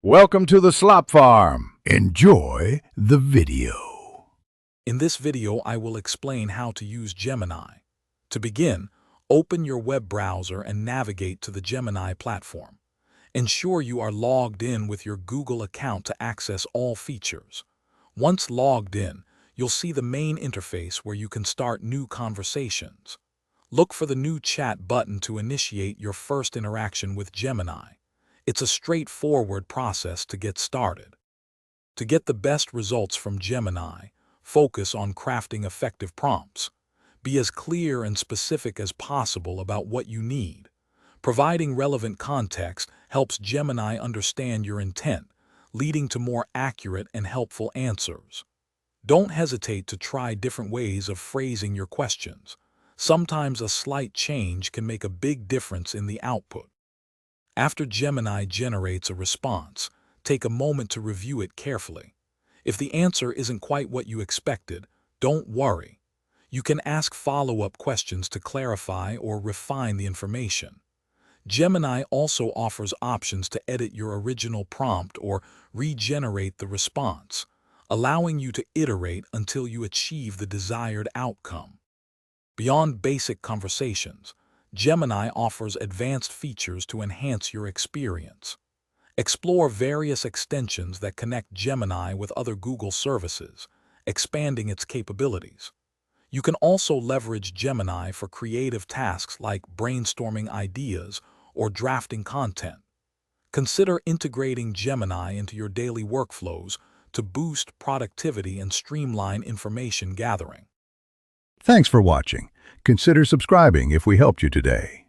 Welcome to the Slop Farm. Enjoy the video. In this video, I will explain how to use Gemini. To begin, open your web browser and navigate to the Gemini platform. Ensure you are logged in with your Google account to access all features. Once logged in, you'll see the main interface where you can start new conversations. Look for the new chat button to initiate your first interaction with Gemini. It's a straightforward process to get started. To get the best results from Gemini, focus on crafting effective prompts. Be as clear and specific as possible about what you need. Providing relevant context helps Gemini understand your intent, leading to more accurate and helpful answers. Don't hesitate to try different ways of phrasing your questions. Sometimes a slight change can make a big difference in the output. After Gemini generates a response, take a moment to review it carefully. If the answer isn't quite what you expected, don't worry. You can ask follow-up questions to clarify or refine the information. Gemini also offers options to edit your original prompt or regenerate the response, allowing you to iterate until you achieve the desired outcome. Beyond basic conversations, Gemini offers advanced features to enhance your experience. Explore various extensions that connect Gemini with other Google services, expanding its capabilities. You can also leverage Gemini for creative tasks like brainstorming ideas or drafting content. Consider integrating Gemini into your daily workflows to boost productivity and streamline information gathering. Thanks for watching. Consider subscribing if we helped you today.